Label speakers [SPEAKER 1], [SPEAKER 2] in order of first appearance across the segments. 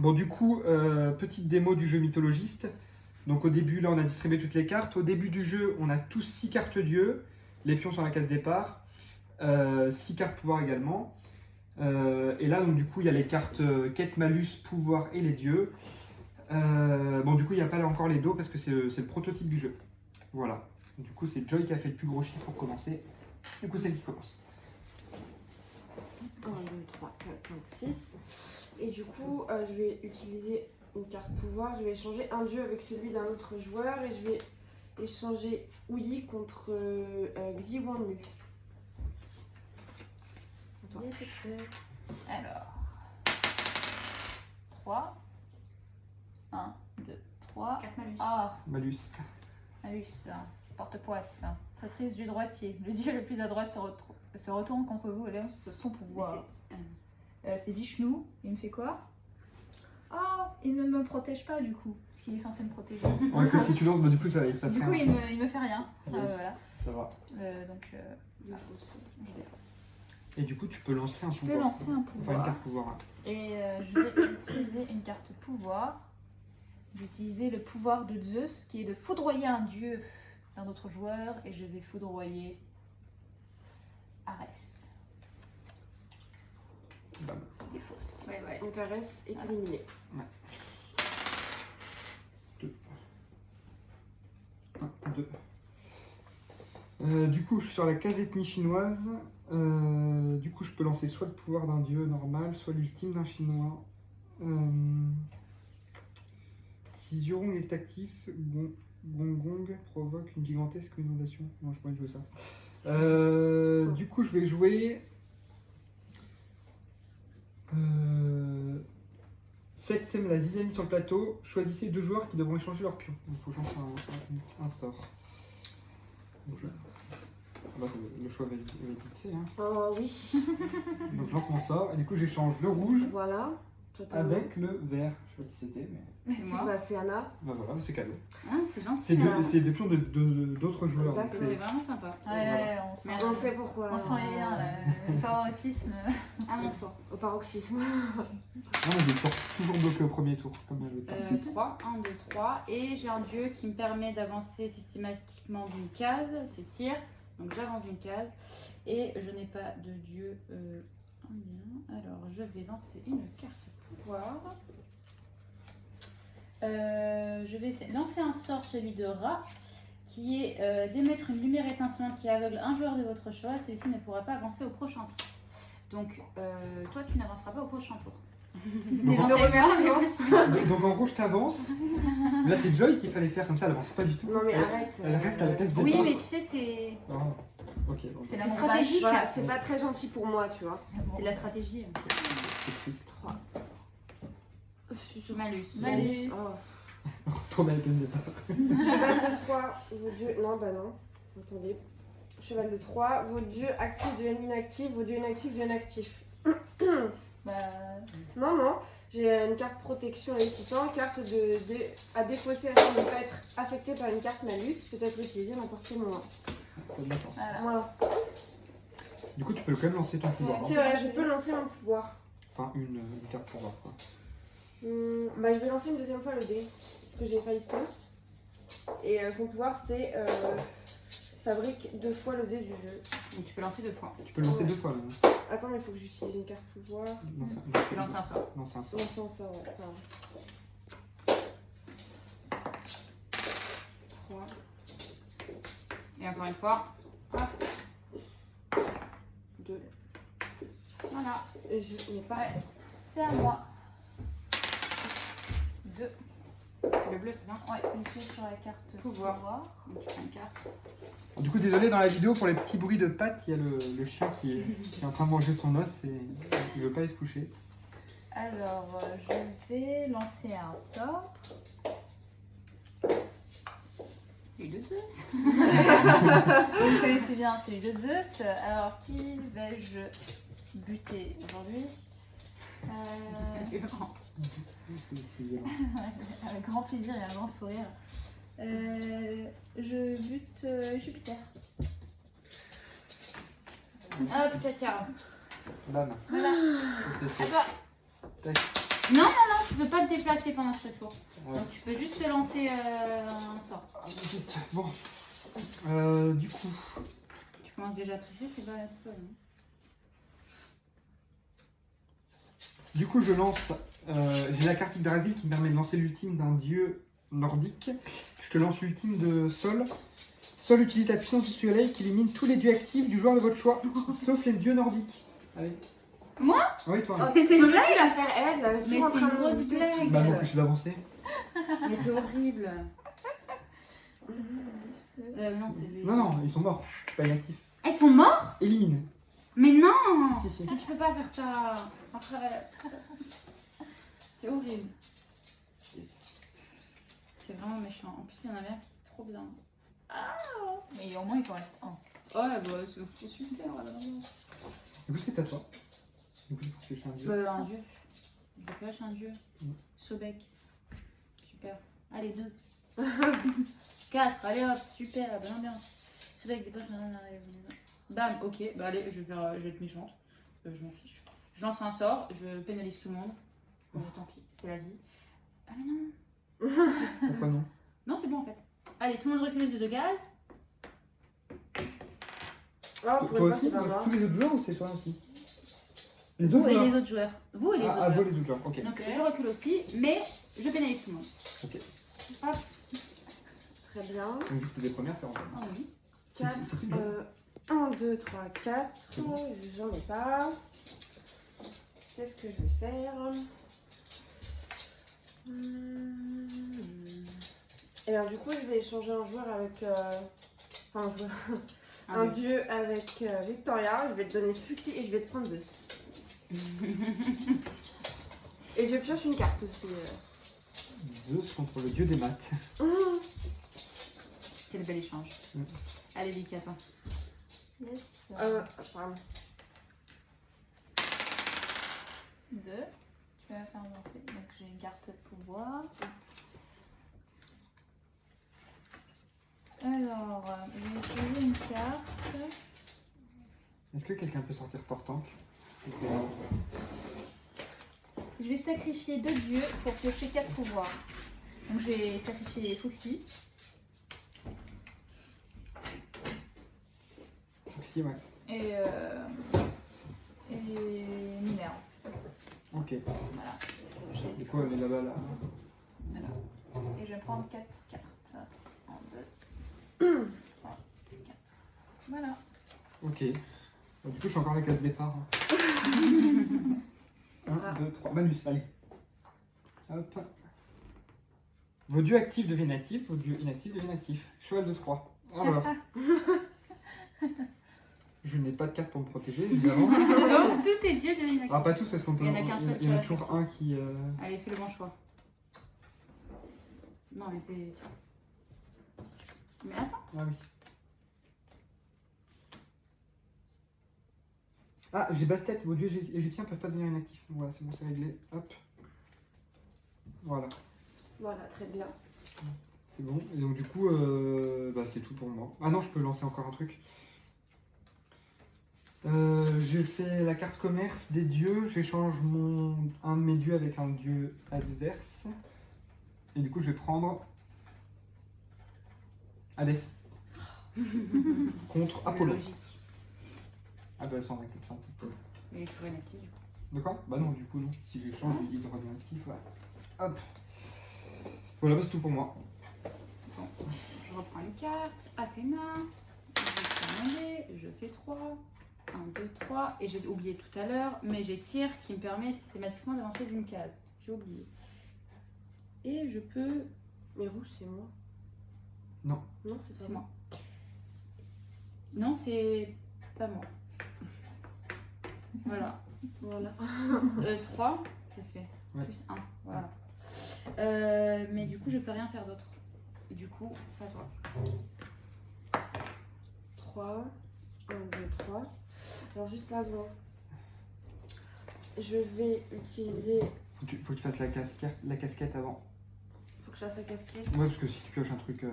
[SPEAKER 1] Bon, du coup, petite démo du jeu mythologiste. Donc au début, là, on a distribué toutes les cartes. Au début du jeu, on a tous 6 cartes dieux. Les pions sur la case départ. 6 cartes pouvoir également. Et là, donc, du coup, il y a les cartes quête, malus, pouvoir et les dieux. Bon, du coup, il n'y a pas encore les dos parce que c'est le prototype du jeu. Voilà. Du coup, c'est Joy qui a fait le plus gros chiffre pour commencer. Du coup, c'est elle qui commence.
[SPEAKER 2] 1, 2, 3, 4, 5, 6. Et du coup, je vais utiliser une carte pouvoir. Je vais échanger un dieu avec celui d'un autre joueur. Et je vais échanger Ouyi contre Xi Wanlu.
[SPEAKER 3] Alors, 3. 1, 2, 3.
[SPEAKER 4] 4 malus.
[SPEAKER 3] Ah,
[SPEAKER 1] Malus.
[SPEAKER 3] malus. Porte-poisse. Traîtrise du droitier. Le dieu le plus à droite se retourne contre vous et lance son pouvoir. C'est Vishnu. Il me fait quoi? Oh, il ne me protège pas du coup, parce qu'il est censé me protéger.
[SPEAKER 1] Ouais, que si tu lances, bah, du coup, ça il se passe
[SPEAKER 3] Du
[SPEAKER 1] rien.
[SPEAKER 3] coup, il me fait rien.
[SPEAKER 1] Yes.
[SPEAKER 3] Voilà.
[SPEAKER 1] Ça va.
[SPEAKER 3] Donc, je défausse.
[SPEAKER 1] Et du coup, tu peux lancer un
[SPEAKER 3] Je
[SPEAKER 1] pouvoir.
[SPEAKER 3] peux lancer un
[SPEAKER 1] Enfin, une
[SPEAKER 3] pouvoir.
[SPEAKER 1] carte pouvoir. Hein.
[SPEAKER 3] Et je vais utiliser une carte pouvoir. Je vais utiliser le pouvoir de Zeus, qui est de foudroyer un dieu d'un autre joueur. Et je vais foudroyer Arès.
[SPEAKER 1] Bam.
[SPEAKER 3] Des fausses.
[SPEAKER 4] Ouais.
[SPEAKER 2] Donc Arès est éliminé.
[SPEAKER 1] 2. Du coup, je suis sur la case ethnie chinoise. Du coup, je peux lancer soit le pouvoir d'un dieu normal, soit l'ultime d'un chinois. Si Zhurong est actif, Gong provoque une gigantesque inondation. Non, je pourrais jouer ça. Du coup, je vais jouer. Setsem la zizanie sur le plateau. Choisissez 2 joueurs qui devront échanger leurs pions. Il faut que je lance un sort. Donc, bah, le choix va être vite fait. Hein.
[SPEAKER 2] Oh oui.
[SPEAKER 1] Donc je lance mon sort et du coup j'échange le rouge
[SPEAKER 2] Voilà. Totalement.
[SPEAKER 1] avec le vert. Je sais pas qui c'était, mais
[SPEAKER 3] C'est moi.
[SPEAKER 2] Bah, c'est Anna.
[SPEAKER 1] bah voilà, c'est cadeau.
[SPEAKER 4] Ah, c'est gentil.
[SPEAKER 1] C'est
[SPEAKER 4] hein.
[SPEAKER 1] deux pions d'autres joueurs.
[SPEAKER 2] Exact.
[SPEAKER 1] donc
[SPEAKER 4] C'est vraiment sympa.
[SPEAKER 3] Ouais,
[SPEAKER 4] Merci.
[SPEAKER 2] On sait pourquoi.
[SPEAKER 3] on sent les liens, le favoritisme.
[SPEAKER 4] À mon tour.
[SPEAKER 2] Au paroxysme.
[SPEAKER 1] Non, mais j'ai toujours bloqué au premier tour. Comme avec
[SPEAKER 4] 3, 1, 2, 3. Et j'ai un dieu qui me permet d'avancer systématiquement d'une case. C'est tir. Donc j'avance d'une case. Et je n'ai pas de dieu en lien. Alors je vais lancer une carte pouvoir. Je vais lancer un sort, celui de rat, qui est d'émettre une lumière étincelante qui aveugle un joueur de votre choix. Celui-ci ne pourra pas avancer au prochain tour. Donc toi tu n'avanceras pas au prochain tour.
[SPEAKER 1] Donc,
[SPEAKER 2] Le remerciement.
[SPEAKER 1] donc en gros je t'avance. Là c'est Joy qu'il fallait faire comme ça, elle avance pas du tout.
[SPEAKER 2] Non mais
[SPEAKER 1] elle,
[SPEAKER 2] arrête.
[SPEAKER 1] Elle reste à la tête des
[SPEAKER 4] Oui,
[SPEAKER 1] barres.
[SPEAKER 4] mais tu sais, c'est
[SPEAKER 1] Ok, bon,
[SPEAKER 4] C'est
[SPEAKER 1] c'est
[SPEAKER 4] la
[SPEAKER 2] stratégique.
[SPEAKER 4] montagne.
[SPEAKER 2] Voilà, c'est pas très gentil pour moi, tu vois.
[SPEAKER 4] c'est la stratégie.
[SPEAKER 1] triste.
[SPEAKER 2] Je suis sur
[SPEAKER 4] Malus.
[SPEAKER 3] Malus.
[SPEAKER 2] Oh.
[SPEAKER 1] Retourne à la case départ.
[SPEAKER 2] Cheval de 3, vos dieux. Non, bah non. Attendez. Cheval de 3, vos dieux actifs deviennent inactifs, vos dieux inactifs deviennent actifs.
[SPEAKER 3] Bah,
[SPEAKER 2] Non. J'ai une carte protection excitant, carte à défausser afin de ne pas être affecté par une carte malus, peut être utilisée n'importe quel moment.
[SPEAKER 1] T'as de la chance.
[SPEAKER 3] voilà.
[SPEAKER 2] Voilà.
[SPEAKER 1] Du coup tu peux quand même lancer ton pouvoir.
[SPEAKER 2] C'est
[SPEAKER 1] Hein.
[SPEAKER 2] vrai, je peux lancer mon pouvoir.
[SPEAKER 1] Enfin une carte pouvoir. Quoi.
[SPEAKER 2] Bah, je vais lancer une deuxième fois le dé, parce que j'ai Phaistos. Et son pouvoir, c'est fabrique 2 fois le dé du jeu.
[SPEAKER 4] Donc tu peux lancer 2 fois.
[SPEAKER 1] Tu peux lancer
[SPEAKER 2] Ouais.
[SPEAKER 1] 2 fois même.
[SPEAKER 2] Attends, mais il faut que j'utilise une carte pouvoir.
[SPEAKER 4] C'est lancer un sort.
[SPEAKER 1] Lancer un sort.
[SPEAKER 2] Non, sans ça, ouais. Pardon. 3.
[SPEAKER 4] Et encore une fois.
[SPEAKER 2] 2.
[SPEAKER 4] Voilà.
[SPEAKER 2] Et je n'ai pas.
[SPEAKER 3] Ouais. C'est à moi. 2.
[SPEAKER 4] C'est le bleu, c'est ça?
[SPEAKER 3] Ouais, je suis sur la carte
[SPEAKER 4] Pouvoir.
[SPEAKER 3] pouvoir.
[SPEAKER 4] Donc tu prends une carte.
[SPEAKER 1] Du coup, désolé, dans la vidéo, pour les petits bruits de pattes, il y a le chien qui est en train de manger son os et il veut pas aller se coucher.
[SPEAKER 3] Alors, je vais lancer un sort.
[SPEAKER 4] Celui de Zeus.
[SPEAKER 3] Vous connaissez bien celui de Zeus. Alors, qui vais-je buter aujourd'hui?
[SPEAKER 1] C'est violent.
[SPEAKER 3] Avec grand plaisir et un grand sourire. Je bute Jupiter.
[SPEAKER 4] Hop, tiens.
[SPEAKER 1] Bam.
[SPEAKER 3] Voilà.
[SPEAKER 1] C'est
[SPEAKER 3] À
[SPEAKER 1] fait.
[SPEAKER 3] toi.
[SPEAKER 1] Tac.
[SPEAKER 4] Non, tu peux pas te déplacer pendant ce tour.
[SPEAKER 1] Ouais.
[SPEAKER 4] Donc tu peux juste te lancer un sort.
[SPEAKER 1] Ah, vite. Bon. Du coup,
[SPEAKER 4] Tu commences déjà à tricher, c'est pas long.
[SPEAKER 1] je lance. J'ai la carte Yggdrasil qui me permet de lancer l'ultime d'un dieu nordique. Je te lance l'ultime de Sol. Sol utilise la puissance du soleil qui élimine tous les dieux actifs du joueur de votre choix, sauf les dieux nordiques. Allez.
[SPEAKER 4] Moi?
[SPEAKER 1] Oui, toi.
[SPEAKER 2] Oh,
[SPEAKER 4] Mais c'est
[SPEAKER 2] une
[SPEAKER 4] une
[SPEAKER 2] blague à faire elle, là,
[SPEAKER 4] Mais
[SPEAKER 2] toujours en
[SPEAKER 4] c'est
[SPEAKER 2] train
[SPEAKER 4] une
[SPEAKER 2] de
[SPEAKER 4] grosse
[SPEAKER 2] me
[SPEAKER 4] blague.
[SPEAKER 1] Bah non, que je suis avancé.
[SPEAKER 4] Mais c'est horrible. Non, c'est lui.
[SPEAKER 1] Non, non, ils sont morts. Je suis pas inactif.
[SPEAKER 4] Ah, ils sont morts?
[SPEAKER 1] Élimine.
[SPEAKER 4] Mais non!
[SPEAKER 1] Si, si.
[SPEAKER 4] Mais tu peux pas faire ça. Après. C'est horrible. C'est vraiment méchant. En plus, il y en avait un qui est trop bien.
[SPEAKER 3] Mais au moins, il t'en reste un.
[SPEAKER 4] Ouais, bah, c'est super. Voilà.
[SPEAKER 1] Du coup, c'est à toi. Du coup, il faut que je fasse un dieu.
[SPEAKER 4] Bah, un dieu. Je vais piocher un dieu. Sobek. Super. Allez, 2. 4. Allez hop, super. Bien, bien. Sobek, dépêche. Bam, ok. Bah, allez, je vais être méchante. Je m'en fiche. Je lance un sort. Je pénalise tout le monde. Tant pis, c'est la vie. Ah, mais non.
[SPEAKER 1] Pourquoi non?
[SPEAKER 4] Non, c'est bon en fait. Allez, tout le monde recule de 2 gaz.
[SPEAKER 2] Ah, pour
[SPEAKER 1] Toi
[SPEAKER 2] une fois,
[SPEAKER 1] aussi?
[SPEAKER 2] c'est pas
[SPEAKER 1] C'est
[SPEAKER 2] grave.
[SPEAKER 1] tous les autres joueurs ou c'est toi aussi? Les
[SPEAKER 4] Vous
[SPEAKER 1] autres
[SPEAKER 4] et
[SPEAKER 1] joueurs.
[SPEAKER 4] les autres joueurs. Vous et les
[SPEAKER 1] Ah,
[SPEAKER 4] autres
[SPEAKER 1] à vous
[SPEAKER 4] joueurs.
[SPEAKER 1] les autres joueurs, ok.
[SPEAKER 4] Donc je recule aussi, mais je pénalise tout le monde.
[SPEAKER 1] Ok.
[SPEAKER 4] Hop.
[SPEAKER 2] Très bien.
[SPEAKER 1] Donc, vu que t'es des premières, c'est rentable.
[SPEAKER 4] Ah oui.
[SPEAKER 2] 4,
[SPEAKER 1] C'est qui le jeu
[SPEAKER 2] 1, 2, 3, 4.
[SPEAKER 1] C'est bon.
[SPEAKER 2] J'en ai pas. Qu'est-ce que je vais faire? Et alors, du coup, je vais échanger un joueur avec. Enfin, un joueur. Un
[SPEAKER 4] oui.
[SPEAKER 2] dieu avec Victoria. Je vais te donner Fuki et je vais te prendre Zeus. Et je pioche une carte aussi.
[SPEAKER 1] Zeus contre le dieu des maths.
[SPEAKER 4] Quel bel échange.
[SPEAKER 1] Mm.
[SPEAKER 4] Allez, Vicky, à toi.
[SPEAKER 3] Yes.
[SPEAKER 2] Pardon.
[SPEAKER 3] 2. Tu vas faire avancer. Donc j'ai une carte de pouvoir. Alors, je vais utiliser une carte.
[SPEAKER 1] Est-ce que quelqu'un peut sortir Tortank?
[SPEAKER 3] Je vais sacrifier 2 dieux pour piocher 4 pouvoirs. Donc je vais sacrifier Fuxi.
[SPEAKER 1] Fuxi, ouais.
[SPEAKER 3] Et Minerve.
[SPEAKER 1] Ok.
[SPEAKER 3] Voilà.
[SPEAKER 1] Du coup, elle est là-bas, là.
[SPEAKER 3] Voilà. Et je vais prendre 4 cartes. 1, 2, 3, 4. Voilà.
[SPEAKER 1] Ok. Bon, du coup, je suis encore à la case départ. 1, 2, 3. Manus, allez. Hop. Vos dieux actifs deviennent actifs, vos dieux inactifs deviennent actifs. Cheval de 3. Alors. Je n'ai pas de carte pour me protéger, évidemment.
[SPEAKER 4] Donc, tous tes dieux deviennent
[SPEAKER 1] Ah, pas tous, parce qu'on peut.
[SPEAKER 4] Il y en a qu'un seul
[SPEAKER 1] Il y en a
[SPEAKER 4] qui
[SPEAKER 1] toujours
[SPEAKER 4] reste.
[SPEAKER 1] un qui.
[SPEAKER 4] Allez, fais le bon choix. Non, mais c'est. Mais attends.
[SPEAKER 1] Ah oui. Ah, j'ai Bastet, vos dieux égyptiens peuvent pas devenir inactifs. Voilà, c'est bon, c'est réglé. Hop. Voilà,
[SPEAKER 2] Voilà, très bien.
[SPEAKER 1] c'est bon. Et donc, du coup, bah, c'est tout pour moi. Ah non, je peux lancer encore un truc. J'ai fait la carte commerce des dieux. J'échange un de mes dieux avec un dieu adverse. Et du coup, je vais prendre Hadès contre Apollon.
[SPEAKER 4] Logique.
[SPEAKER 1] Ah bah, sans antithèse.
[SPEAKER 4] Mais il est toujours inactif du coup.
[SPEAKER 1] De quoi? Bah non, du coup, non. Si j'échange, il redevient actif. Ouais. Hop. Voilà, bah, c'est tout pour moi.
[SPEAKER 4] Bon, je reprends une carte. Athéna. Je fais un dé. Je fais 3. 1, 2, 3. Et j'ai oublié tout à l'heure, mais j'ai tir qui me permet systématiquement d'avancer d'une case. J'ai oublié. Et je peux.
[SPEAKER 2] Mais rouge, c'est moi.
[SPEAKER 1] Non.
[SPEAKER 2] Non, c'est pas
[SPEAKER 4] C'est
[SPEAKER 2] moi.
[SPEAKER 4] moi. Non, c'est pas moi. Voilà.
[SPEAKER 2] Voilà.
[SPEAKER 4] 3, j'ai fait.
[SPEAKER 1] Ouais.
[SPEAKER 4] Plus 1. Voilà. Mais du coup, je peux rien faire d'autre. Et du coup, c'est à toi.
[SPEAKER 2] 3. 1, 2, 3. Alors, juste avant, je vais utiliser.
[SPEAKER 1] Faut que tu fasses la casquette avant.
[SPEAKER 2] Faut que je fasse la casquette.
[SPEAKER 1] Ouais, parce que si tu pioches un truc.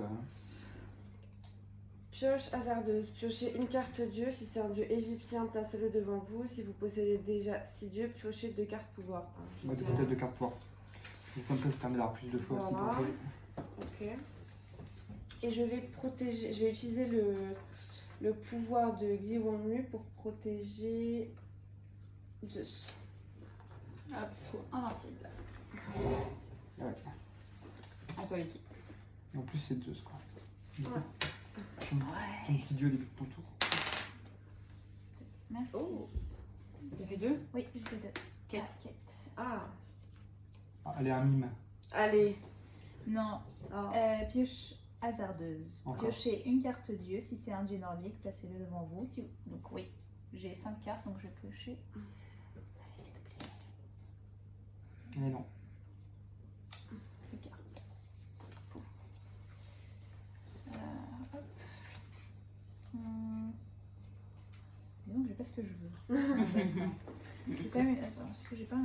[SPEAKER 2] Pioche hasardeuse. Piochez une carte dieu. Si c'est un dieu égyptien, placez-le devant vous. Si vous possédez déjà 6 dieux, piochez 2 cartes pouvoir. Alors, je
[SPEAKER 1] Ouais,
[SPEAKER 2] dirais-
[SPEAKER 1] peut-être de cartes pouvoir. Donc, comme ça permet d'avoir plus de choix aussi pour
[SPEAKER 2] Voilà.
[SPEAKER 1] jouer.
[SPEAKER 2] Ok. Et je vais protéger, je vais utiliser le pouvoir de Xiwangmu pour protéger Zeus.
[SPEAKER 4] Hop, invincible.
[SPEAKER 1] Ouais.
[SPEAKER 4] À toi, Vicky.
[SPEAKER 1] Et en plus, c'est Zeus, quoi. Du coup,
[SPEAKER 2] Ouais.
[SPEAKER 1] ton petit dieu au début de ton tour.
[SPEAKER 3] Merci.
[SPEAKER 2] Oh.
[SPEAKER 4] T'as fait 2?
[SPEAKER 3] Oui, j'ai fait 2.
[SPEAKER 4] Quête.
[SPEAKER 2] Ah.
[SPEAKER 1] Ah, elle est un mime.
[SPEAKER 2] Allez.
[SPEAKER 3] Non,
[SPEAKER 2] Ah.
[SPEAKER 3] pioche hasardeuse.
[SPEAKER 1] Encore.
[SPEAKER 3] Piochez une carte dieu. Si c'est un dieu nordique, placez-le devant vous. Donc oui, j'ai 5 cartes, donc je vais piocher. Allez, s'il te plaît.
[SPEAKER 1] Mais non.
[SPEAKER 3] Une carte. Hop. Dis donc, j'ai pas ce que je veux. En fait. J'ai quand même... Attends, est-ce que j'ai pas...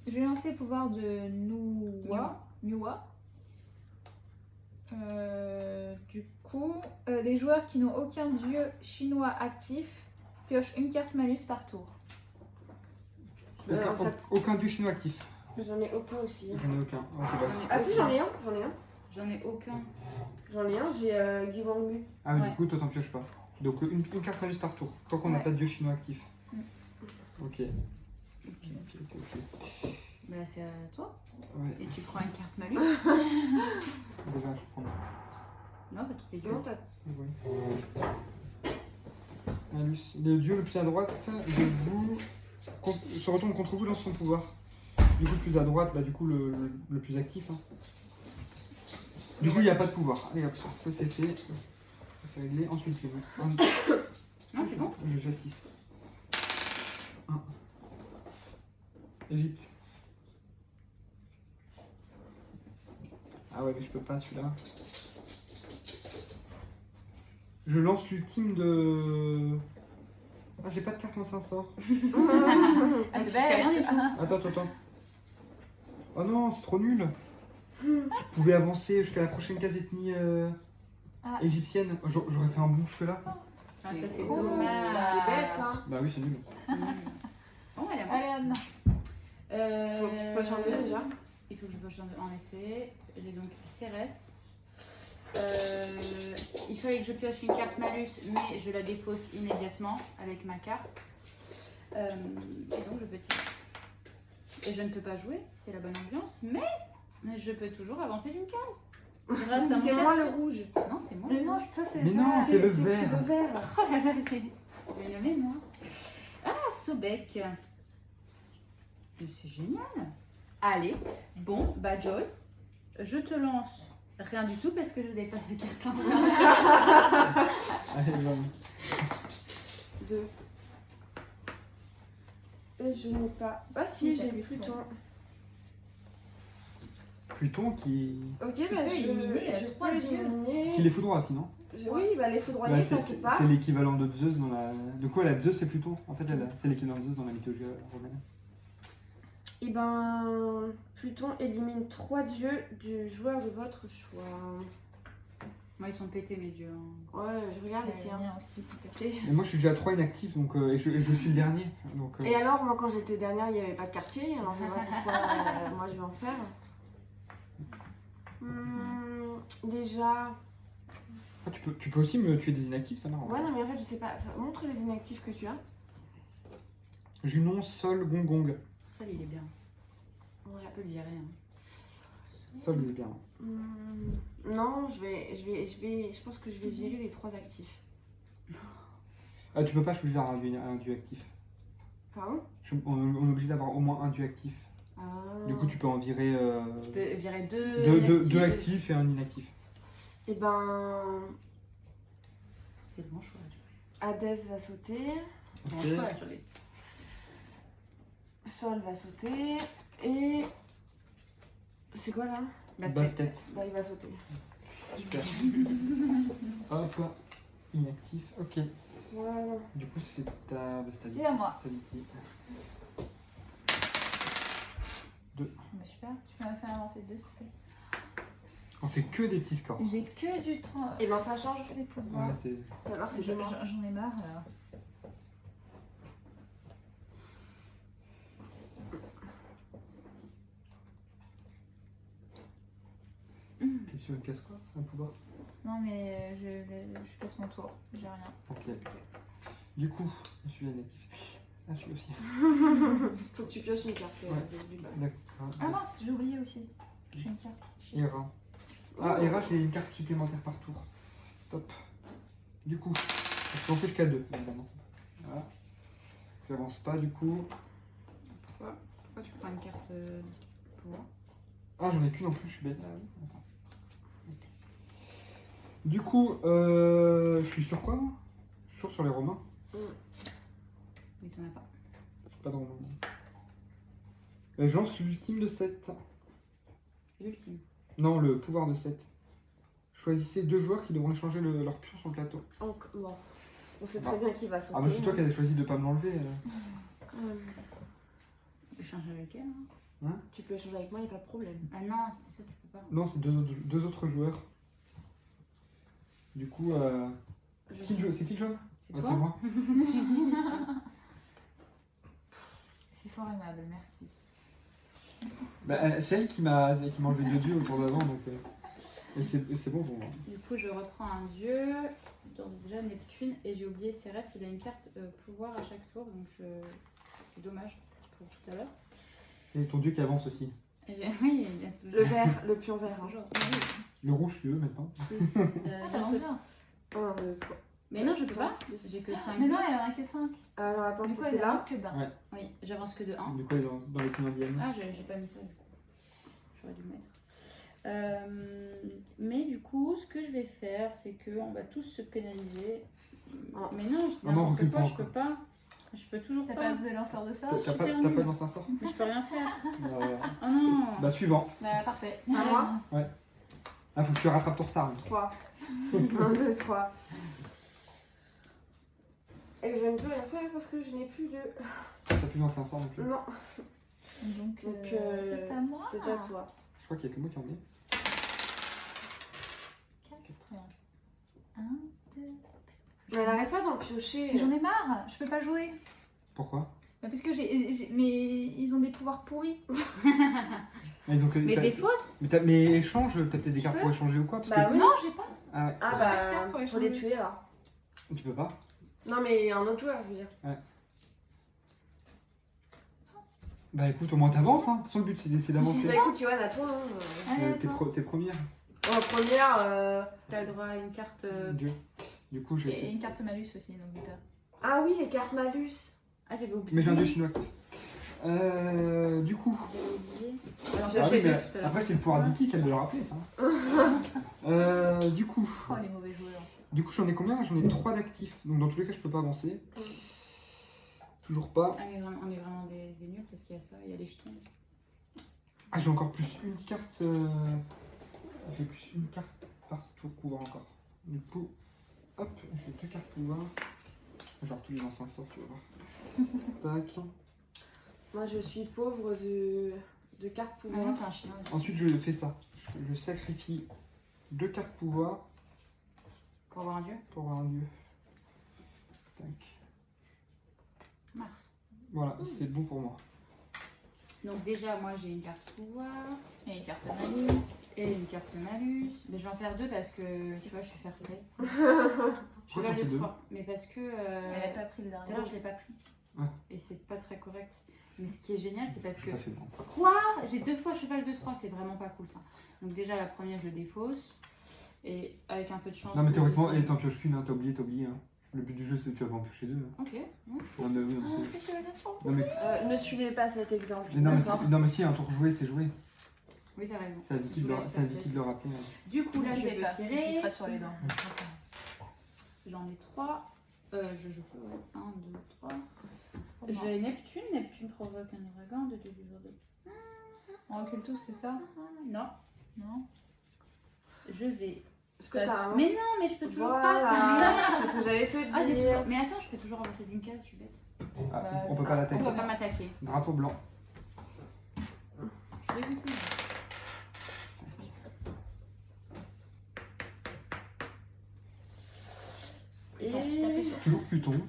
[SPEAKER 3] Je vais lancer le pouvoir de Nuwa. Du coup, les joueurs qui n'ont aucun dieu chinois actif piochent une carte malus par tour.
[SPEAKER 1] Aucun,
[SPEAKER 2] en fait-
[SPEAKER 1] aucun dieu chinois actif.
[SPEAKER 2] J'en ai aucun aussi.
[SPEAKER 1] J'en ai aucun. Ok, bah,
[SPEAKER 2] Ah si, j'en ai un.
[SPEAKER 4] J'en ai aucun.
[SPEAKER 2] J'en ai un, j'ai Xiwangmu.
[SPEAKER 1] Ah, mais
[SPEAKER 4] Ouais.
[SPEAKER 1] du coup, toi, t'en pioches pas. Donc, une carte malus par tour. Tant qu'on n'a
[SPEAKER 3] Ouais.
[SPEAKER 1] pas de dieu chinois actif.
[SPEAKER 3] Mm.
[SPEAKER 1] Ok. Ok.
[SPEAKER 4] Bah, c'est à toi.
[SPEAKER 1] Ouais,
[SPEAKER 4] Et tu prends une carte malus.
[SPEAKER 1] déjà, je prends.
[SPEAKER 4] Non, t'as tous tes dieux.
[SPEAKER 2] Non, t'as...
[SPEAKER 1] Ouais. Malus. Le dieu le plus à droite se retourne contre vous dans son pouvoir. Du coup, le plus à droite, bah, du coup, le plus actif. Hein. Du coup, il n'y a pas de pouvoir. Allez hop, ça c'est fait. Ça c'est réglé. Ensuite, je vais
[SPEAKER 4] Non, c'est bon.
[SPEAKER 1] Je fais 6. 1. Égypte. Ah ouais, mais je peux pas celui-là. Je lance l'ultime de. Ah, j'ai pas de carte en 500.
[SPEAKER 3] Ah,
[SPEAKER 4] Donc, tu fais rien du tout.
[SPEAKER 1] Attends. Oh non, c'est trop nul. Je pouvais avancer jusqu'à la prochaine case ethnie
[SPEAKER 3] Ah.
[SPEAKER 1] égyptienne. J'aurais fait un bon jusque-là.
[SPEAKER 4] Ah, ça, c'est
[SPEAKER 2] Oh,
[SPEAKER 4] dommage.
[SPEAKER 2] c'est bête, hein.
[SPEAKER 1] Bah oui, c'est nul.
[SPEAKER 4] Bon, elle est
[SPEAKER 3] Allez, Anne.
[SPEAKER 2] Faut que tu poches un deux déjà.
[SPEAKER 4] Il faut que je poche un deux, en effet. J'ai donc Cérès. Il fallait que je pioche une carte malus, mais je la défausse immédiatement avec ma carte. Et donc je peux tirer. Et je ne peux pas jouer, c'est la bonne ambiance, mais je peux toujours avancer d'une case. Grâce à mon
[SPEAKER 2] C'est
[SPEAKER 4] cher
[SPEAKER 2] moi le
[SPEAKER 4] tir.
[SPEAKER 2] rouge.
[SPEAKER 4] Non, c'est moi.
[SPEAKER 3] Mais non, ça c'est
[SPEAKER 1] Mais non, c'est le vert.
[SPEAKER 2] C'est le vert.
[SPEAKER 4] Oh là là, j'ai nommé moi. Ah, Sobek. Mais c'est génial. Allez, bon, bah Joy, je te lance rien du tout parce que je n'ai pas de carte en main.
[SPEAKER 1] Allez, vas-y.
[SPEAKER 2] 2. Et je n'ai pas. Ah si,
[SPEAKER 3] T'as
[SPEAKER 2] j'ai
[SPEAKER 3] Pluton.
[SPEAKER 2] Pluton.
[SPEAKER 1] Pluton qui
[SPEAKER 2] Ok,
[SPEAKER 3] Tu
[SPEAKER 2] bah
[SPEAKER 3] peux éliminer,
[SPEAKER 2] je
[SPEAKER 3] trois
[SPEAKER 2] peux
[SPEAKER 3] dieux.
[SPEAKER 2] éliminer.
[SPEAKER 1] les foudroie sinon.
[SPEAKER 2] Oui, bah les foudroyer,
[SPEAKER 1] Bah,
[SPEAKER 2] ça c'est pas.
[SPEAKER 1] c'est l'équivalent de Zeus dans la. De quoi la Zeus c'est Pluton. En fait, c'est l'équivalent de Zeus dans la mythologie romaine.
[SPEAKER 2] Et ben, Pluton élimine 3 dieux du joueur de votre choix.
[SPEAKER 4] Moi, ils sont pétés, mes dieux. hein.
[SPEAKER 2] Ouais, je regarde
[SPEAKER 3] Les
[SPEAKER 2] ici. Hein.
[SPEAKER 3] siens aussi sont pétés.
[SPEAKER 1] Et moi, je suis déjà à 3 inactifs donc et je suis le dernier. Donc,
[SPEAKER 2] Et alors, moi quand j'étais dernière, il n'y avait pas de quartier, alors je sais pas pourquoi moi je vais en faire. Déjà.
[SPEAKER 1] ah, tu peux aussi me tuer des inactifs, ça marche.
[SPEAKER 2] Ouais, non, mais en fait, je sais pas. Enfin, montre les inactifs que tu as.
[SPEAKER 1] Junon, Sol, Gong.
[SPEAKER 4] Sol, il est bien.
[SPEAKER 2] Ouais.
[SPEAKER 4] Je peux le virer. Hein.
[SPEAKER 1] Sol, il est bien.
[SPEAKER 2] Non, je pense que je vais virer les 3 actifs.
[SPEAKER 1] Ah, tu peux pas choisir un dieu actif.
[SPEAKER 2] Pardon?
[SPEAKER 1] On est obligé d'avoir au moins un dieu actif.
[SPEAKER 2] Ah.
[SPEAKER 1] Du coup, tu peux en virer
[SPEAKER 4] Tu peux virer deux
[SPEAKER 1] deux actifs et un inactif.
[SPEAKER 2] Et ben,
[SPEAKER 4] C'est le bon choix.
[SPEAKER 2] Hadès va sauter,
[SPEAKER 4] Bon
[SPEAKER 1] Ok.
[SPEAKER 4] choix, Joy.
[SPEAKER 2] Sol va sauter, et. C'est quoi là?
[SPEAKER 1] Bastet.
[SPEAKER 2] Bah, il va sauter.
[SPEAKER 1] Super. Hop, inactif. Ok.
[SPEAKER 2] Voilà.
[SPEAKER 1] Du coup, c'est ta
[SPEAKER 3] C'est à moi.
[SPEAKER 1] Stability.
[SPEAKER 3] Mais super, tu m'as fait avancer 2 s'il te plaît.
[SPEAKER 1] On fait que des petits scores.
[SPEAKER 3] J'ai que du temps.
[SPEAKER 2] Et ben ça change.
[SPEAKER 3] Que des pouvoirs.
[SPEAKER 1] Ouais, c'est-
[SPEAKER 2] Alors c'est demain.
[SPEAKER 3] J'en ai marre alors.
[SPEAKER 1] T'es sûr, une casse quoi? Un pouvoir?
[SPEAKER 3] Non mais je passe mon tour. J'ai rien.
[SPEAKER 1] Ok. Du coup, je suis natif. Ah, je suis aussi.
[SPEAKER 2] Faut que tu pioches une carte
[SPEAKER 1] Ouais.
[SPEAKER 2] du bas.
[SPEAKER 1] D'accord.
[SPEAKER 3] Ah mince, j'ai oublié aussi. J'ai une carte.
[SPEAKER 1] Hera. Ah, Hera, j'ai une carte supplémentaire par tour. Top. Du coup, je peux lancer jusqu'à 2. Évidemment. Voilà. J'avance pas du coup.
[SPEAKER 4] Pourquoi tu prends une carte pouvoir?
[SPEAKER 1] Ah, j'en ai qu'une en plus, je suis bête.
[SPEAKER 4] Bah oui.
[SPEAKER 1] Attends. Du coup, je suis sur quoi moi? Je suis toujours sur les Romains.
[SPEAKER 4] Mais t'en as pas.
[SPEAKER 1] J'ai pas de Romains. Je lance l'ultime de 7.
[SPEAKER 4] L'ultime.
[SPEAKER 1] Non, le pouvoir de 7. Choisissez 2 joueurs qui devront échanger leur pion sur le plateau.
[SPEAKER 2] Bon. On sait très bien qui va sauter.
[SPEAKER 1] Ah, bah c'est toi qui as choisi de pas me l'enlever.
[SPEAKER 4] Échanger avec elle. Hein.
[SPEAKER 2] Tu peux échanger avec moi, il a pas de problème.
[SPEAKER 4] Ah non, c'est ça, tu peux pas.
[SPEAKER 1] Non, c'est deux autres joueurs. Du coup, c'est qui le jaune?
[SPEAKER 4] C'est
[SPEAKER 1] Ah,
[SPEAKER 4] toi
[SPEAKER 1] c'est moi.
[SPEAKER 3] C'est fort aimable, merci.
[SPEAKER 1] Bah, c'est elle qui m'a enlevé 2 dieux au tour d'avant, donc et c'est bon pour moi.
[SPEAKER 4] Du coup, je reprends un dieu. Donc déjà Neptune. Et j'ai oublié Cérès, il a une carte pouvoir à chaque tour. Donc c'est dommage pour tout à l'heure.
[SPEAKER 1] Et ton dieu qui avance aussi.
[SPEAKER 4] Oui, il y a toujours.
[SPEAKER 2] Le vert, le pion vert. Hein.
[SPEAKER 4] Toujours.
[SPEAKER 1] Le rouge, tu veux maintenant?
[SPEAKER 3] Ah, ça lance bien.
[SPEAKER 2] 1, 2, 3.
[SPEAKER 4] Mais non, je peux pas.
[SPEAKER 2] Six.
[SPEAKER 4] J'ai que 5.
[SPEAKER 3] Mais non, elle en a que 5.
[SPEAKER 2] Alors attends,
[SPEAKER 3] Du coup,
[SPEAKER 2] t'étais
[SPEAKER 3] elle
[SPEAKER 2] là.
[SPEAKER 3] avance que d'un.
[SPEAKER 1] Ouais.
[SPEAKER 4] Oui, j'avance que de 1.
[SPEAKER 1] Du coup, elle est dans les points indiennes.
[SPEAKER 4] Ah, j'ai pas mis ça du coup. J'aurais dû le mettre. Mais du coup, ce que je vais faire, c'est qu'on va tous se pénaliser.
[SPEAKER 2] Ah.
[SPEAKER 4] Mais non, je dis
[SPEAKER 1] Ah non,
[SPEAKER 4] n'importe
[SPEAKER 1] recule
[SPEAKER 4] quoi,
[SPEAKER 1] pas
[SPEAKER 4] je peux pas. Je peux toujours
[SPEAKER 3] T'as
[SPEAKER 4] pas.
[SPEAKER 3] pas de lanceur de
[SPEAKER 1] T'as
[SPEAKER 3] sort?
[SPEAKER 1] pas,
[SPEAKER 4] super
[SPEAKER 1] t'as
[SPEAKER 4] nul.
[SPEAKER 1] pas lancé un sort?
[SPEAKER 4] Mais je peux rien faire.
[SPEAKER 1] Bah,
[SPEAKER 4] Oh non.
[SPEAKER 1] bah, suivant.
[SPEAKER 3] Bah parfait.
[SPEAKER 2] À moi.
[SPEAKER 1] Ah, faut que tu rattrapes ton retard.
[SPEAKER 2] 3. 1, 2, 3. Et je ne peux rien faire parce que je n'ai plus de.
[SPEAKER 1] T'as plus lancé un sort non plus.
[SPEAKER 2] Non.
[SPEAKER 3] Donc,
[SPEAKER 2] Donc
[SPEAKER 3] c'est à moi.
[SPEAKER 2] c'est à toi.
[SPEAKER 1] Je crois qu'il y a que moi qui en ai.
[SPEAKER 3] 4. 1, 2.
[SPEAKER 2] Mais elle n'arrête pas d'en piocher.
[SPEAKER 3] Mais j'en ai marre, je peux pas jouer.
[SPEAKER 1] Pourquoi?
[SPEAKER 3] Bah parce que mais ils ont des pouvoirs pourris.
[SPEAKER 1] Ah, ils ont que,
[SPEAKER 4] Mais
[SPEAKER 1] t'as-
[SPEAKER 4] des fausses.
[SPEAKER 1] mais échange, t'as peut-être des cartes
[SPEAKER 3] peux
[SPEAKER 1] pour échanger ou quoi? Parce
[SPEAKER 2] Bah
[SPEAKER 1] que...
[SPEAKER 2] oui.
[SPEAKER 3] Non, j'ai pas.
[SPEAKER 1] Ah ouais,
[SPEAKER 2] Ah
[SPEAKER 3] carte
[SPEAKER 2] bah,
[SPEAKER 3] pour
[SPEAKER 2] faut les
[SPEAKER 3] échanger.
[SPEAKER 2] tuer là.
[SPEAKER 1] tu peux pas?
[SPEAKER 2] Non mais un autre joueur, je veux dire.
[SPEAKER 1] Bah écoute, au moins t'avances, hein. De toute façon, le but c'est d'avancer.
[SPEAKER 2] Bah écoute, Johan, à toi. Hein.
[SPEAKER 3] Allez,
[SPEAKER 1] T'es
[SPEAKER 3] attends.
[SPEAKER 1] t'es première.
[SPEAKER 2] En première,
[SPEAKER 4] T'as le droit à une carte.
[SPEAKER 1] Dieu. Du coup, je vais
[SPEAKER 3] Et
[SPEAKER 1] essayer.
[SPEAKER 3] une carte malus aussi, n'oublie pas.
[SPEAKER 2] ah oui, les cartes malus.
[SPEAKER 4] Ah, j'avais oublié.
[SPEAKER 1] Mais j'ai un dieu chinois. Du coup.
[SPEAKER 4] J'avais oublié. Alors,
[SPEAKER 1] Ah
[SPEAKER 4] j'ai
[SPEAKER 1] oui,
[SPEAKER 4] acheté
[SPEAKER 1] mais
[SPEAKER 4] deux tout à l'heure.
[SPEAKER 1] après, c'est le pouvoir d'Iki, celle de le rappeler, ça. Du coup.
[SPEAKER 3] Oh les mauvais joueurs.
[SPEAKER 1] Du coup, j'en ai combien? J'en ai 3 d'actifs. Donc, dans tous les cas, je peux pas avancer. Toujours pas.
[SPEAKER 4] Ah, mais vraiment, on est vraiment des nuls parce qu'il y a ça, il y a les jetons.
[SPEAKER 1] Ah, j'ai encore plus une carte. J'ai plus une carte par tour pouvoir encore. Du coup, hop, j'ai 2 cartes pouvoir. Genre tous les anciens sorts, tu vas voir. Tac.
[SPEAKER 2] Moi je suis pauvre de cartes
[SPEAKER 4] Ah
[SPEAKER 2] pouvoir.
[SPEAKER 4] non, t'es un chinois.
[SPEAKER 1] Ensuite, je fais ça. Je sacrifie 2 cartes pouvoir
[SPEAKER 4] Pour avoir un dieu.
[SPEAKER 1] pour avoir un dieu. Tac.
[SPEAKER 4] Mars.
[SPEAKER 1] Voilà, c'est bon pour moi.
[SPEAKER 4] Donc, déjà, moi j'ai une carte pouvoir
[SPEAKER 3] Et une carte malus.
[SPEAKER 4] et une carte malus. Mais je vais en faire 2 parce que tu vois, je suis fair play.
[SPEAKER 1] Pourquoi
[SPEAKER 4] Cheval
[SPEAKER 1] t'en fais
[SPEAKER 4] de
[SPEAKER 1] deux
[SPEAKER 4] 3. Mais parce que.
[SPEAKER 3] Elle a pas pris le
[SPEAKER 4] Tout à
[SPEAKER 3] dernier.
[SPEAKER 4] l'heure, je l'ai pas pris.
[SPEAKER 1] Ouais.
[SPEAKER 4] Et c'est pas très correct. Mais ce qui est génial, c'est parce
[SPEAKER 1] Je
[SPEAKER 4] que.
[SPEAKER 1] pas fait bon.
[SPEAKER 4] Quoi? J'ai 2 fois cheval de 3, c'est vraiment pas cool ça. Donc, déjà, la première, je le défausse. Et avec un peu de chance.
[SPEAKER 1] Non, mais
[SPEAKER 4] le
[SPEAKER 1] théoriquement,
[SPEAKER 4] deuxième-
[SPEAKER 1] t'en pioches qu'une, hein, t'as oublié. Hein. Le but du jeu, c'est que tu vas pas en piocher 2. Hein.
[SPEAKER 4] Ok. Ouais.
[SPEAKER 1] Non, mais oui, non,
[SPEAKER 3] Ah,
[SPEAKER 1] c'est-
[SPEAKER 3] c'est cheval de trop.
[SPEAKER 1] non, mais,
[SPEAKER 2] Ne suivez pas cet exemple.
[SPEAKER 1] non, mais
[SPEAKER 2] d'accord.
[SPEAKER 1] non, mais si, un tour joué, c'est joué.
[SPEAKER 4] Oui, t'as raison.
[SPEAKER 1] C'est à Vicky
[SPEAKER 4] Je
[SPEAKER 1] de le-
[SPEAKER 4] voulais
[SPEAKER 1] c'est à
[SPEAKER 4] que ça
[SPEAKER 1] Vicky
[SPEAKER 4] te
[SPEAKER 1] de le rappeler. hein.
[SPEAKER 4] Du coup, là, je
[SPEAKER 3] sais
[SPEAKER 4] peux
[SPEAKER 3] pas.
[SPEAKER 4] tirer.
[SPEAKER 3] Tu seras sur les dents.
[SPEAKER 4] J'en ai 3. Je peux, ouais. 1, 2, 3.
[SPEAKER 3] Pour moi.
[SPEAKER 4] J'ai Neptune. Neptune provoque un ouragan de 2 du jour de.
[SPEAKER 3] On recule tous, c'est ça?
[SPEAKER 4] Non.
[SPEAKER 3] Non.
[SPEAKER 4] Je vais.
[SPEAKER 2] Parce que t'as un.
[SPEAKER 4] Mais non, mais je peux toujours pas.
[SPEAKER 2] Voilà,
[SPEAKER 4] C'est
[SPEAKER 2] c'est ce que j'allais te
[SPEAKER 4] Ah, j'ai
[SPEAKER 2] dire.
[SPEAKER 4] toujours... Mais attends, je peux toujours avancer d'une case, je suis bête.
[SPEAKER 1] Ah,
[SPEAKER 3] Bah,
[SPEAKER 1] on peut pas
[SPEAKER 4] On
[SPEAKER 1] l'attaquer.
[SPEAKER 4] peut pas m'attaquer.
[SPEAKER 1] Drapeau blanc.
[SPEAKER 4] Je vais goûter.
[SPEAKER 1] Pluton.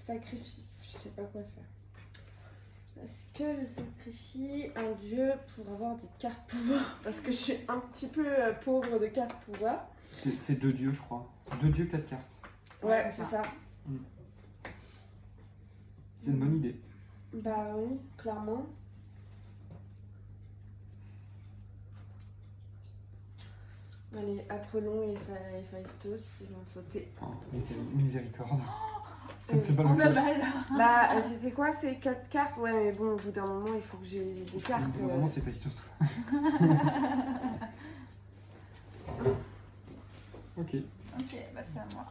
[SPEAKER 2] Sacrifie. Je sais pas quoi faire. Est-ce que je sacrifie un dieu pour avoir des cartes pouvoir? Parce que je suis un petit peu pauvre de cartes pouvoir.
[SPEAKER 1] C'est 2 dieux, je crois. 2 dieux, 4 cartes.
[SPEAKER 2] Ouais,
[SPEAKER 4] c'est
[SPEAKER 2] c'est ça.
[SPEAKER 1] C'est une bonne idée.
[SPEAKER 2] Bah oui, clairement. Allez, Apollon et Héphaïstos, ils vont sauter.
[SPEAKER 1] Oh, miséricorde. Ça me fait pas
[SPEAKER 3] On a
[SPEAKER 1] le
[SPEAKER 3] mal.
[SPEAKER 2] Bah, c'était quoi ces 4 cartes? Ouais, mais bon, au bout d'un moment, il faut que j'ai des cartes.
[SPEAKER 1] Vraiment, c'est pas histoire. Ok.
[SPEAKER 3] Ok, bah c'est à moi.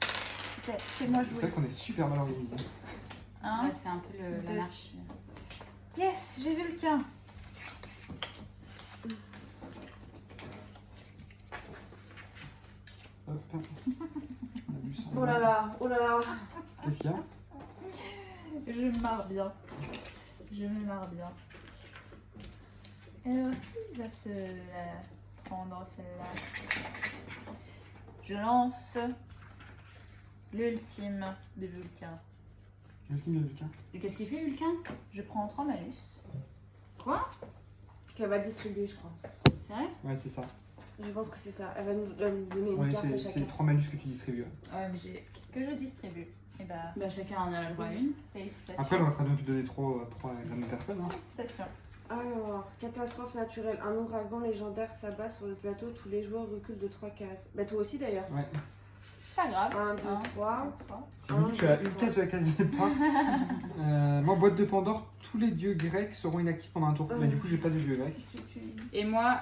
[SPEAKER 3] Ok, fais-moi
[SPEAKER 1] C'est
[SPEAKER 3] jouer.
[SPEAKER 1] vrai qu'on est super mal organisé.
[SPEAKER 3] Hein
[SPEAKER 4] Ouais, c'est un peu l'anarchie.
[SPEAKER 3] Yes, j'ai Vulcain.
[SPEAKER 1] Hop. On a vu ça.
[SPEAKER 2] Oh là là, oh là là.
[SPEAKER 1] Qu'est-ce qu'il y a?
[SPEAKER 3] Je me marre bien. Je me marre bien. Alors, qui va se la prendre celle-là? Je lance l'ultime de Vulcain.
[SPEAKER 1] L'ultime de Lucas.
[SPEAKER 4] Et qu'est-ce qu'il fait, Vulcain?
[SPEAKER 3] Je prends 3 malus.
[SPEAKER 2] Qu'elle va distribuer, je crois.
[SPEAKER 4] C'est vrai?
[SPEAKER 1] Ouais, c'est ça.
[SPEAKER 2] Je pense que c'est ça. Elle va nous donner une
[SPEAKER 1] Ouais,
[SPEAKER 2] carte à
[SPEAKER 1] c'est
[SPEAKER 2] chacun.
[SPEAKER 1] 3 malus que tu distribues.
[SPEAKER 3] Ouais, mais que je distribue. Et bah,
[SPEAKER 4] Bah, chacun en a le droit à une.
[SPEAKER 3] félicitations.
[SPEAKER 1] Après, elle va te donner 3 à la même personne. Hein.
[SPEAKER 3] Félicitations.
[SPEAKER 2] Alors, catastrophe naturelle. Un ouragan légendaire s'abat sur le plateau. Tous les joueurs reculent de 3 cases. Bah, toi aussi d'ailleurs.
[SPEAKER 1] Ouais.
[SPEAKER 3] Pas grave.
[SPEAKER 2] 1, 2, 3.
[SPEAKER 1] Si vous dites que tu as une case de la case départ, moi, boîte de Pandore, tous les dieux grecs seront inactifs pendant un tour. Mais du coup, j'ai pas de dieu grec.
[SPEAKER 4] Et moi,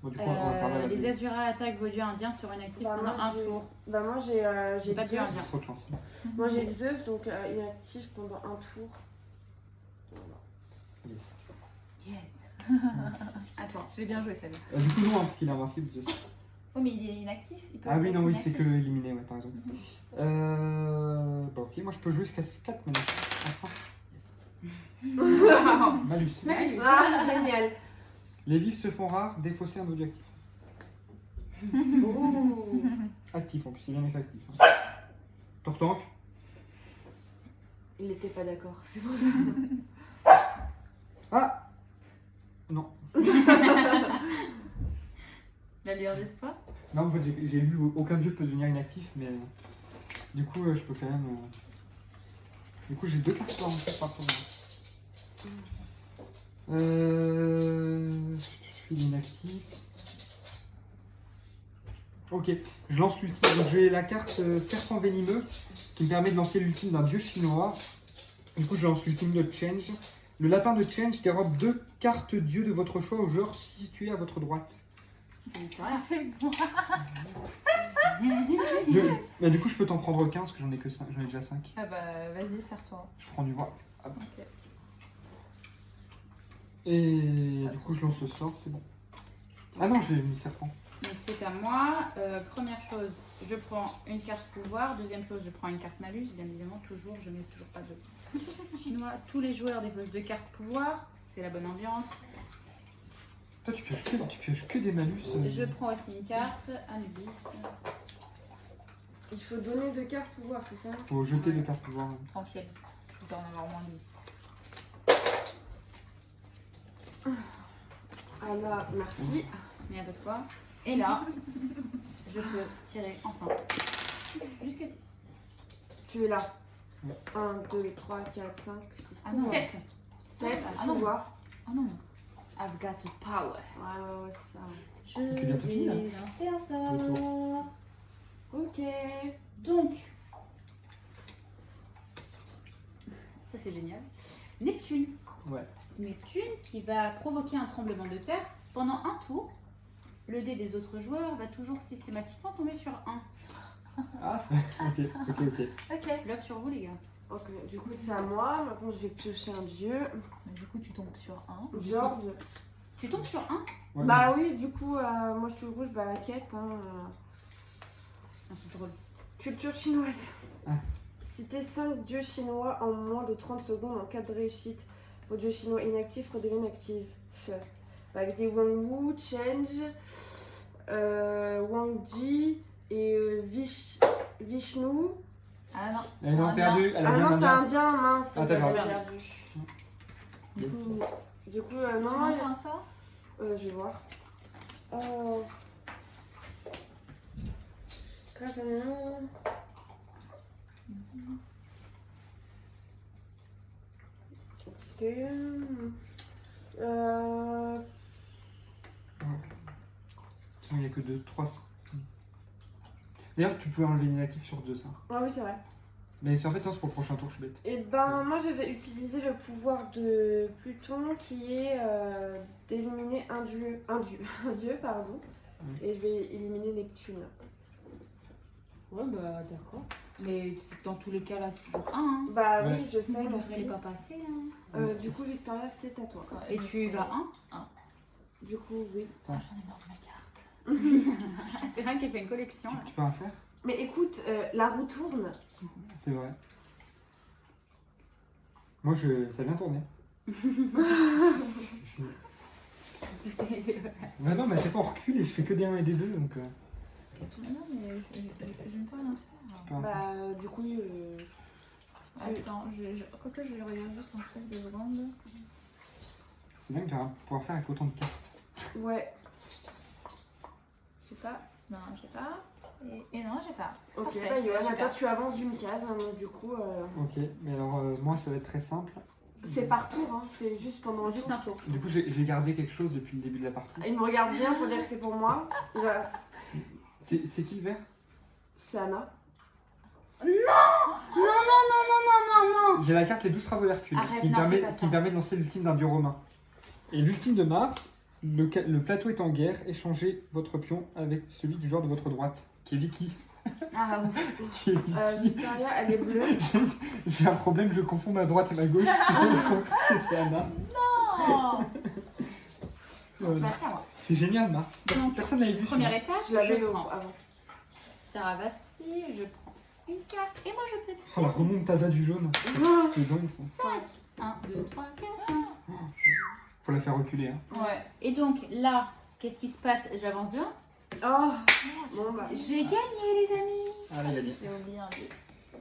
[SPEAKER 1] Bon, du coup, on va faire la
[SPEAKER 4] les Azura attaquent vos dieux indiens sur inactifs
[SPEAKER 2] Bah,
[SPEAKER 4] pendant
[SPEAKER 2] moi,
[SPEAKER 4] un
[SPEAKER 2] j'ai-
[SPEAKER 4] tour.
[SPEAKER 2] Bah, moi j'ai
[SPEAKER 4] Pas de dieu
[SPEAKER 2] Zeus.
[SPEAKER 4] indien.
[SPEAKER 1] Trop de chance.
[SPEAKER 2] Moi j'ai Zeus, donc inactif pendant un tour.
[SPEAKER 1] Yes.
[SPEAKER 4] À toi.
[SPEAKER 3] J'ai bien joué celle-là.
[SPEAKER 1] Du coup, non, hein, parce qu'il est invincible. Zeus.
[SPEAKER 3] Oh, mais il est inactif. Il peut
[SPEAKER 1] Ah oui,
[SPEAKER 3] être
[SPEAKER 1] non, oui, c'est
[SPEAKER 3] inactif.
[SPEAKER 1] que éliminé, ouais, t'as raison. Bah, ok, moi je peux jouer jusqu'à 4 maintenant. Enfin. Malus.
[SPEAKER 3] Malus.
[SPEAKER 2] Ah, génial.
[SPEAKER 1] Les vifs se font rares, défausser un objet actif.
[SPEAKER 2] Ouh.
[SPEAKER 1] Actif en plus, c'est bien écrit actif. Hein. Tortank.
[SPEAKER 2] Il était pas d'accord, c'est pour ça.
[SPEAKER 1] Ah non.
[SPEAKER 4] La lueur d'espoir.
[SPEAKER 1] Non, en fait, j'ai lu aucun dieu peut devenir inactif, mais du coup, je peux quand même. Du coup, j'ai 2 cartes en fait par tour. Il est inactif. Ok, je lance l'ultime. Donc j'ai la carte Serpent Venimeux qui me permet de lancer l'ultime d'un dieu chinois. Du coup, je lance l'ultime de Change. Le lapin de Change dérobe 2 cartes dieux de votre choix au joueur situé à votre droite.
[SPEAKER 4] C'est littéraire.
[SPEAKER 3] C'est moi.
[SPEAKER 1] Mais du coup, je peux t'en prendre qu'un parce que j'en ai que 5, j'en ai déjà 5.
[SPEAKER 3] Ah bah vas-y, serre-toi.
[SPEAKER 1] Je prends du roi. Hop.
[SPEAKER 3] Ok.
[SPEAKER 1] Et du coup, je lance le sort, c'est bon. Ah non, j'ai mis serpent.
[SPEAKER 4] Donc c'est à moi. Première chose, je prends une carte pouvoir. Deuxième chose, je prends une carte malus. Bien évidemment, toujours, je n'ai toujours pas de chinois. Tous les joueurs déposent 2 cartes pouvoir. C'est la bonne ambiance.
[SPEAKER 1] Toi, tu pioches que des malus.
[SPEAKER 4] Je prends aussi une carte. Anubis.
[SPEAKER 2] Il faut donner 2 cartes pouvoir, c'est ça?
[SPEAKER 1] Faut jeter des cartes pouvoir.
[SPEAKER 3] Tranquille. Tu dois en avoir au moins 10.
[SPEAKER 2] Ah là, merci.
[SPEAKER 4] Mais à votre fois. Et là, je peux tirer enfin. Jusqu'à 6.
[SPEAKER 2] Tu es là.
[SPEAKER 1] Ouais.
[SPEAKER 2] 1, 2, 3, 4, 5, 6.
[SPEAKER 3] Ah non.
[SPEAKER 4] 7.
[SPEAKER 2] 7
[SPEAKER 4] Ah non.
[SPEAKER 2] pouvoir.
[SPEAKER 3] Oh non.
[SPEAKER 4] I've got the power.
[SPEAKER 2] Ouais, c'est ça.
[SPEAKER 4] Je
[SPEAKER 1] C'est bientôt fini, là.
[SPEAKER 4] vais lancer un
[SPEAKER 1] Le
[SPEAKER 4] sort.
[SPEAKER 2] Ok.
[SPEAKER 4] Donc, ça c'est génial. Neptune.
[SPEAKER 1] Ouais.
[SPEAKER 4] Neptune qui va provoquer un tremblement de terre pendant un tour. Le dé des autres joueurs va toujours systématiquement tomber sur 1.
[SPEAKER 1] Ah, c'est. Ok.
[SPEAKER 3] Ok.
[SPEAKER 4] Bluff sur vous les gars.
[SPEAKER 2] Ok, du coup c'est à moi. Maintenant je vais piocher un dieu.
[SPEAKER 3] Du coup, tu tombes sur 1.
[SPEAKER 2] George.
[SPEAKER 4] Tu tombes sur 1.
[SPEAKER 1] Ouais,
[SPEAKER 2] Bah oui, du coup, moi je suis rouge, bah quête. Hein,
[SPEAKER 4] C'est drôle.
[SPEAKER 2] Culture chinoise.
[SPEAKER 1] Ah.
[SPEAKER 2] Citez 5 dieux chinois en moins de 30 secondes en cas de réussite. Vos dieux chinois inactifs redeviennent actifs. Par exemple, Wang Wu, Change, Wang Ji et Vishnu.
[SPEAKER 3] Ah non.
[SPEAKER 1] Elle est
[SPEAKER 3] Indien.
[SPEAKER 1] perdue, elle a
[SPEAKER 2] Ah
[SPEAKER 1] bien
[SPEAKER 2] non, c'est
[SPEAKER 1] indien.
[SPEAKER 2] indien, mince.
[SPEAKER 1] Ah,
[SPEAKER 2] bah,
[SPEAKER 1] d'accord.
[SPEAKER 2] j'ai perdu. Du coup, non,
[SPEAKER 3] Comment c'est un ça
[SPEAKER 2] je vais voir. Oh. Ok.
[SPEAKER 1] Il n'y a que 2, 3. D'ailleurs, tu pouvais enlever inactif sur 2, ça.
[SPEAKER 2] Ah oui, c'est vrai.
[SPEAKER 1] Mais en fait, ça, c'est pour le prochain tour, je suis bête.
[SPEAKER 2] Et ben, moi, je vais utiliser le pouvoir de Pluton qui est d'éliminer un dieu, un dieu, pardon. Et je vais éliminer Neptune.
[SPEAKER 4] Ouais, bah d'accord. Mais dans tous les cas, là, c'est toujours un. Hein.
[SPEAKER 2] Bah
[SPEAKER 1] Ouais.
[SPEAKER 2] oui, je sais,
[SPEAKER 4] Elle
[SPEAKER 2] merci.
[SPEAKER 4] n'est pas passée. Hein.
[SPEAKER 2] Du coup, Victoria, c'est à toi.
[SPEAKER 4] Et tu vas un.
[SPEAKER 2] Du coup, oui.
[SPEAKER 3] J'en ai marre de ma carte. C'est vrai qu'elle fait une collection. Là.
[SPEAKER 1] Tu peux en faire?
[SPEAKER 2] Mais écoute, la roue tourne.
[SPEAKER 1] C'est vrai. Moi, ça vient tourner. Bah non, mais à chaque fois on recule et je fais que des 1 et des 2, donc
[SPEAKER 3] Mais non, mais je ne peux rien faire.
[SPEAKER 1] tu peux en faire.
[SPEAKER 2] Bah, du coup,
[SPEAKER 3] Attends, quoique je regarde juste en fait 2 secondes.
[SPEAKER 1] C'est bien que tu vas pouvoir faire avec autant de cartes.
[SPEAKER 2] ouais.
[SPEAKER 3] Je sais pas. Non, je sais pas. Et non, j'ai pas.
[SPEAKER 2] Ok,
[SPEAKER 3] Parfait.
[SPEAKER 2] bah Johanna,
[SPEAKER 3] Super.
[SPEAKER 2] toi, tu avances d'une case, hein, donc du coup,
[SPEAKER 1] Ok, mais alors moi ça va être très simple.
[SPEAKER 2] c'est par tour, hein, c'est juste pendant un
[SPEAKER 4] Juste
[SPEAKER 2] tour.
[SPEAKER 4] un tour.
[SPEAKER 1] Du coup, j'ai gardé quelque chose depuis le début de la partie.
[SPEAKER 2] Il me regarde bien pour dire que c'est pour moi. Il va-
[SPEAKER 1] C'est qui le vert?
[SPEAKER 2] C'est Anna.
[SPEAKER 4] Non.
[SPEAKER 1] J'ai la carte Les 12 travaux d'Hercule
[SPEAKER 4] Arrête,
[SPEAKER 1] qui, me
[SPEAKER 4] non,
[SPEAKER 1] permet,
[SPEAKER 4] fais pas
[SPEAKER 1] qui
[SPEAKER 4] ça.
[SPEAKER 1] me permet de lancer l'ultime d'un dieu romain. Et l'ultime de Mars, le plateau est en guerre, échangez votre pion avec celui du joueur de votre droite, qui est Vicky.
[SPEAKER 4] Ah, ouf.
[SPEAKER 1] Qui est Vicky.
[SPEAKER 2] Victoria, elle est bleue.
[SPEAKER 1] J'ai un problème, je confonds ma droite et ma gauche. J'ai compris que c'était Anna.
[SPEAKER 4] Oh.
[SPEAKER 1] Voilà.
[SPEAKER 4] Bah, c'est à moi.
[SPEAKER 1] C'est génial, Mars.
[SPEAKER 4] Donc,
[SPEAKER 1] Personne l'avait vu.
[SPEAKER 4] Première
[SPEAKER 1] celui-là.
[SPEAKER 4] étape,
[SPEAKER 2] Je l'avais
[SPEAKER 4] je
[SPEAKER 2] au-
[SPEAKER 4] prends
[SPEAKER 2] avant.
[SPEAKER 4] Sarah Bastille, je prends une carte et moi je peux.
[SPEAKER 1] Oh, la remontada du jaune. C'est dingue ça.
[SPEAKER 4] 1, 2, 3, 4, 5.
[SPEAKER 1] Faut la faire reculer. Hein.
[SPEAKER 4] Ouais. Et donc là, qu'est-ce qui se passe? J'avance de 1.
[SPEAKER 2] Oh, bon bah.
[SPEAKER 4] J'ai gagné, les amis.
[SPEAKER 1] Ah, là, il a dit.
[SPEAKER 3] J'ai oublié un 2.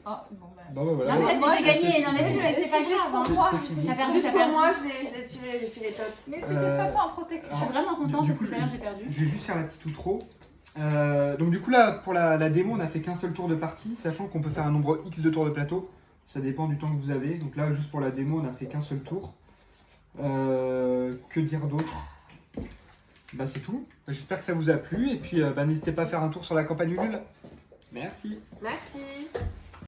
[SPEAKER 3] Oh, bon bah.
[SPEAKER 1] Bah, ouais, voilà.
[SPEAKER 4] Non, mais
[SPEAKER 3] moi,
[SPEAKER 4] j'ai gagné. Non, mais
[SPEAKER 1] c'est-
[SPEAKER 4] c'est pas grave. Hein.
[SPEAKER 2] moi.
[SPEAKER 1] C'est fini.
[SPEAKER 4] T'as perdu,
[SPEAKER 2] Juste
[SPEAKER 4] t'as
[SPEAKER 2] pour
[SPEAKER 4] perdu.
[SPEAKER 2] moi, je l'ai tiré, j'ai tiré top.
[SPEAKER 3] Mais c'est de toute façon un protecteur.
[SPEAKER 4] Je suis vraiment contente
[SPEAKER 1] Du
[SPEAKER 4] parce
[SPEAKER 1] coup,
[SPEAKER 4] que tout à l'heure j'ai perdu.
[SPEAKER 1] Je vais juste faire la petite outro. Donc du coup là, pour la démo, on n'a fait qu'un seul tour de partie, sachant qu'on peut faire un nombre X de tours de plateau. Ça dépend du temps que vous avez. Donc là, juste pour la démo, on n'a fait qu'un seul tour. Que dire d'autre? Bah c'est tout. J'espère que ça vous a plu. Et puis bah, n'hésitez pas à faire un tour sur la campagne Ulule. Merci.
[SPEAKER 2] Merci.